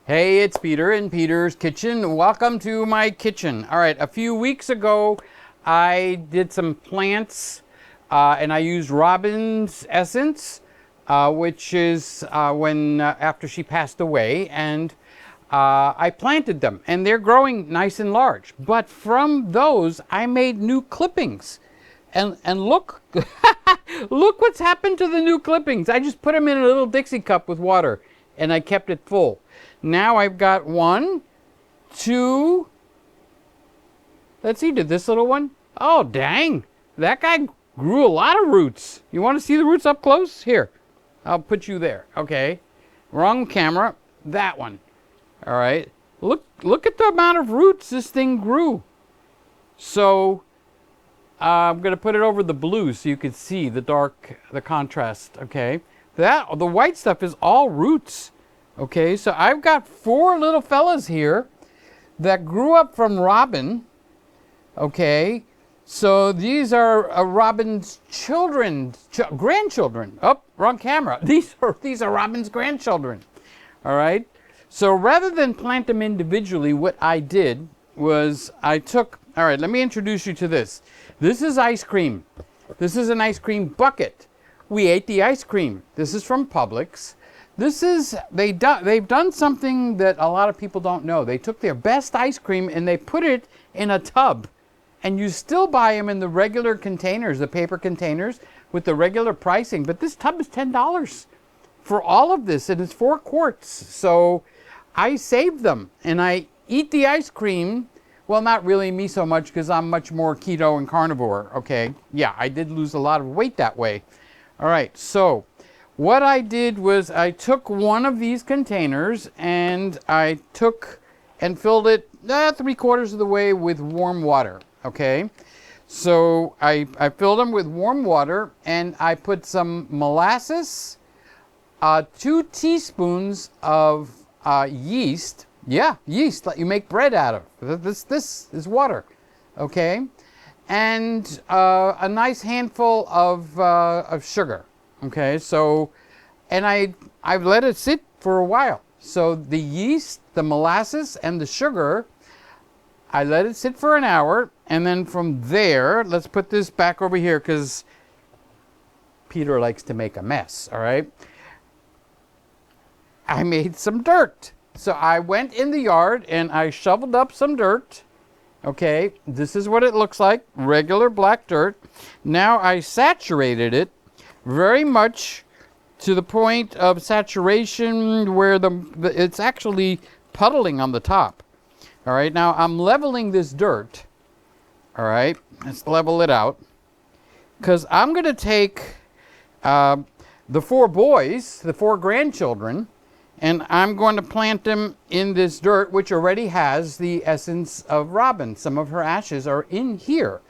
Hey, it's Peter in Peter's Kitchen. Welcome to my kitchen. All right, a few weeks ago, I did some plants and I used Robin's essence, which is after she passed away, and I planted them and they're growing nice and large. But from those, I made new clippings. And look, look what's happened to the new clippings. I just put them in a little Dixie cup with water and I kept it full. Now I've got 1, 2, let's see, did this little one? Oh, dang, that guy grew a lot of roots. You want to see the roots up close? Here, I'll put you there. Okay, wrong camera, that one. All right, look at the amount of roots this thing grew. So I'm going to put it over the blue so you can see the contrast, okay? The white stuff is all roots. Okay, so I've got 4 little fellas here that grew up from Robin. Okay, so these are Robin's grandchildren. Oh, wrong camera. These are Robin's grandchildren. All right, so rather than plant them individually, what I did was all right, let me introduce you to this. This is ice cream. This is an ice cream bucket. We ate the ice cream. This is from Publix. They've done something that a lot of people don't know. They took their best ice cream and they put it in a tub. And you still buy them in the regular containers, the paper containers, with the regular pricing. But this tub is $10 for all of this, and it's 4 quarts. So I saved them, and I eat the ice cream. Well, not really me so much, because I'm much more keto and carnivore, okay? Yeah, I did lose a lot of weight that way. All right, so what I did was I took one of these containers and I took and filled it 3/4 of the way with warm water, okay? So I filled them with warm water and I put some molasses, 2 teaspoons of yeast. Yeah, yeast that you make bread out of. This is water, okay? And a nice handful of sugar. Okay, so, and I've let it sit for a while. So the yeast, the molasses, and the sugar, I let it sit for an hour, and then from there, let's put this back over here because Peter likes to make a mess, all right? I made some dirt. So I went in the yard and I shoveled up some dirt. Okay, this is what it looks like, regular black dirt. Now I saturated it very much to the point of saturation where it's actually puddling on the top. All right, now I'm leveling this dirt. All right, let's level it out. Because I'm going to take the 4 boys, the 4 grandchildren, and I'm going to plant them in this dirt, which already has the essence of Robin. Some of her ashes are in here.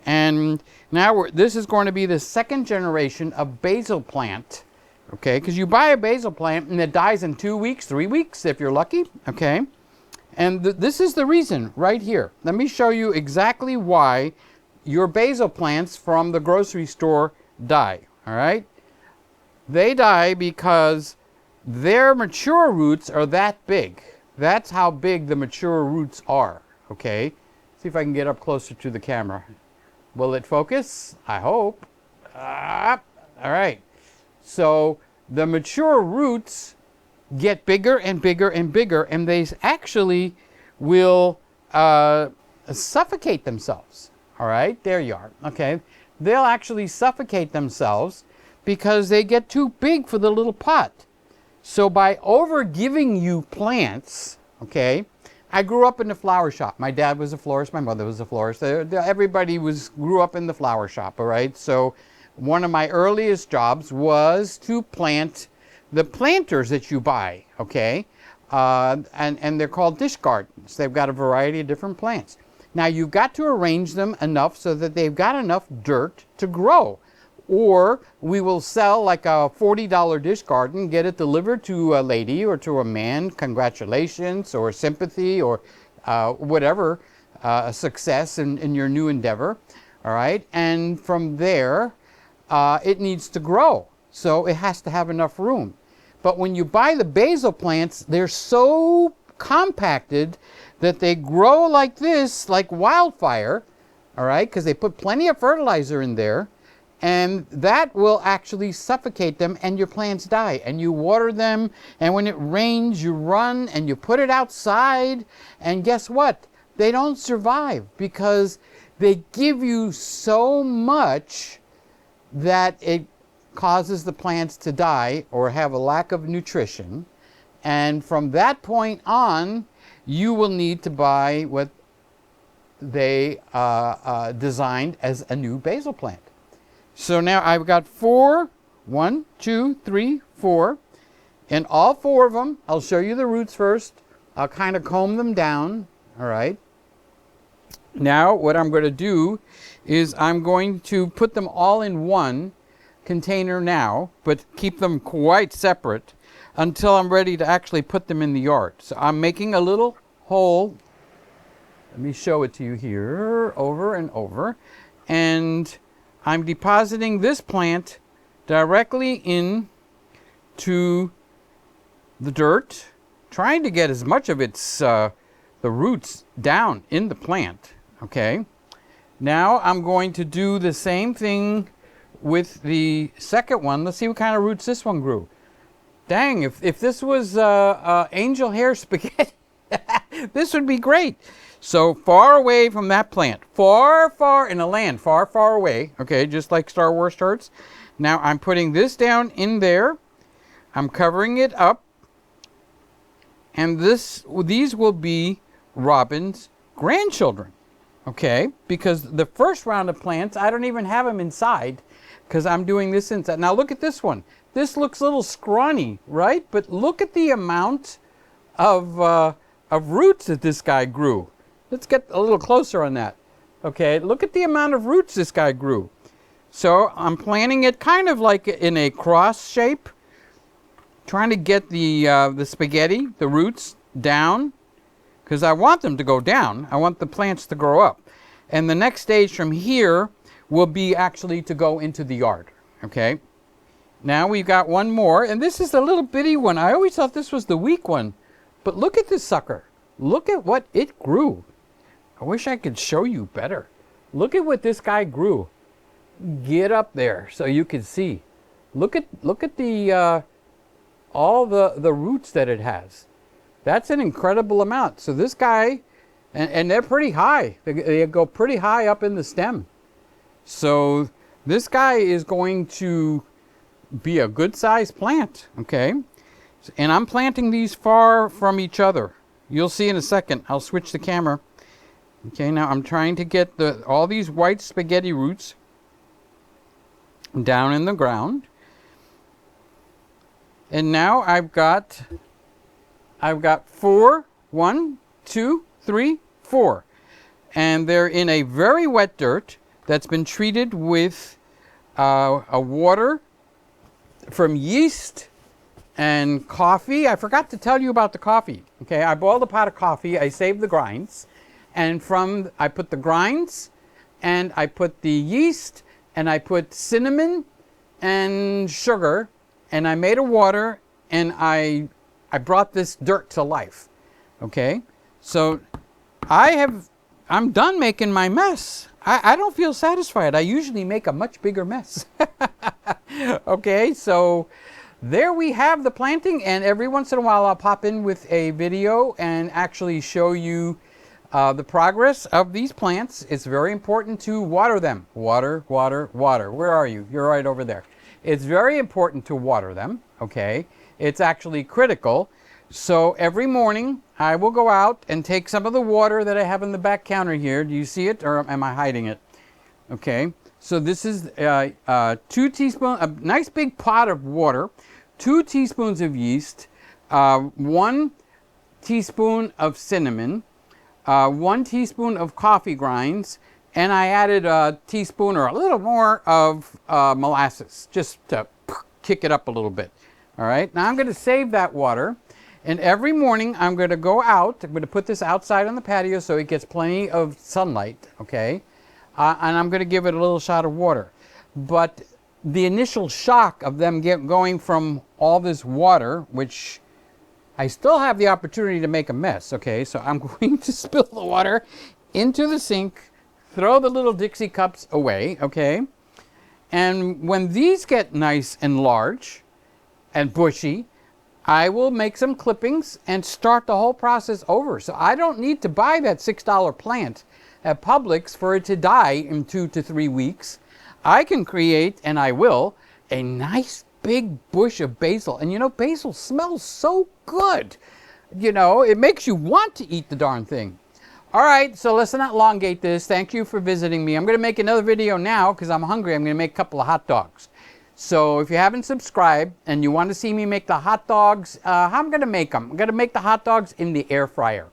And now this is going to be the 2nd generation of basil plant, okay? Because you buy a basil plant and it dies in 2 weeks, 3 weeks, if you're lucky, okay? And this is the reason right here. Let me show you exactly why your basil plants from the grocery store die, all right? They die because their mature roots are that big. That's how big the mature roots are, okay? See if I can get up closer to the camera. Will it focus? I hope. All right. So the mature roots get bigger and bigger and bigger, and they actually will suffocate themselves. All right, there you are. Okay, they'll actually suffocate themselves because they get too big for the little pot. So by over giving you plants, okay, I grew up in the flower shop. My dad was a florist. My mother was a florist. Everybody grew up in the flower shop, all right? So one of my earliest jobs was to plant the planters that you buy, okay? And they're called dish gardens. They've got a variety of different plants. Now, you've got to arrange them enough so that they've got enough dirt to grow. Or we will sell like a $40 dish garden, get it delivered to a lady or to a man, congratulations, or sympathy, or whatever, a success in your new endeavor, all right? And from there, it needs to grow, so it has to have enough room. But when you buy the basil plants, they're so compacted that they grow like this, like wildfire, all right, because they put plenty of fertilizer in there, and that will actually suffocate them, and your plants die. And you water them, and when it rains, you run and you put it outside, and guess what? They don't survive because they give you so much that it causes the plants to die or have a lack of nutrition. And from that point on, you will need to buy what they designed as a new basil plant. So now I've got 4, 1, 2, 3, 4, and all 4 of them, I'll show you the roots first. I'll kind of comb them down, all right? Now what I'm going to do is I'm going to put them all in one container now, but keep them quite separate until I'm ready to actually put them in the yard. So I'm making a little hole. Let me show it to you here, over and over. And I'm depositing this plant directly into the dirt, trying to get as much of its the roots down in the plant. Okay. Now I'm going to do the same thing with the second one. Let's see what kind of roots this one grew. Dang, if this was angel hair spaghetti, this would be great. So far away from that plant, far in a land, far away, okay, just like Star Wars starts. Now I'm putting this down in there. I'm covering it up. And these will be Robin's grandchildren, okay? Because the first round of plants, I don't even have them inside because I'm doing this inside. Now look at this one. This looks a little scrawny, right? But look at the amount of roots that this guy grew. Let's get a little closer on that. Okay, look at the amount of roots this guy grew. So I'm planting it kind of like in a cross shape, trying to get the spaghetti, the roots, down, because I want them to go down. I want the plants to grow up. And the next stage from here will be actually to go into the yard, okay? Now we've got one more, and this is a little bitty one. I always thought this was the weak one, but look at this sucker. Look at what it grew. I wish I could show you better. Look at what this guy grew. Get up there so you can see. Look at the all the roots that it has. That's an incredible amount. So this guy, and they're pretty high. They go pretty high up in the stem. So this guy is going to be a good sized plant, okay? And I'm planting these far from each other. You'll see in a second. I'll switch the camera. Okay, now I'm trying to get all these white spaghetti roots down in the ground. And now I've got 4, 1, 2, 3, 4. And they're in a very wet dirt that's been treated with a water from yeast and coffee. I forgot to tell you about the coffee. Okay, I boiled a pot of coffee. I saved the grinds. And I put the grinds, and I put the yeast, and I put cinnamon and sugar, and I made a water, and I brought this dirt to life. Okay, so I'm done making my mess. I don't feel satisfied. I usually make a much bigger mess. Okay, so there we have the planting, and every once in a while I'll pop in with a video and actually show you the progress of these plants. It's very important to water them. Water, water, water. Where are you? You're right over there. It's very important to water them, okay? It's actually critical. So every morning I will go out and take some of the water that I have in the back counter here. Do you see it, or am I hiding it? Okay, so this is 2 teaspoons, a nice big pot of water, 2 teaspoons of yeast, 1 teaspoon of cinnamon, 1 teaspoon of coffee grinds, and I added a teaspoon or a little more of molasses, just to kick it up a little bit. All right, now I'm going to save that water, and every morning I'm going to go out. I'm going to put this outside on the patio so it gets plenty of sunlight, okay? And I'm going to give it a little shot of water. But the initial shock of them going from all this water, which I still have the opportunity to make a mess, okay? So I'm going to spill the water into the sink, throw the little Dixie cups away, okay? And when these get nice and large and bushy, I will make some clippings and start the whole process over. So I don't need to buy that $6 plant at Publix for it to die in 2 to 3 weeks. I can create, and I will, a nice big bush of basil. And you know, basil smells so good. You know, it makes you want to eat the darn thing. All right, so let's not elongate this. Thank you for visiting me. I'm going to make another video now because I'm hungry. I'm going to make a couple of hot dogs. So if you haven't subscribed and you want to see me make the hot dogs, how I'm going to make them? I'm going to make the hot dogs in the air fryer.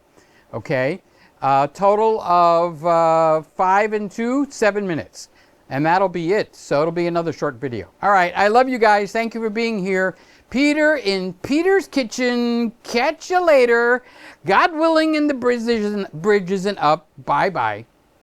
Okay? Total of 5 and 2, 7 minutes. And that'll be it. So it'll be another short video. All right, I love you guys. Thank you for being here. Peter in Peter's Kitchen. Catch you later. God willing, and the bridge isn't up. Bye-bye.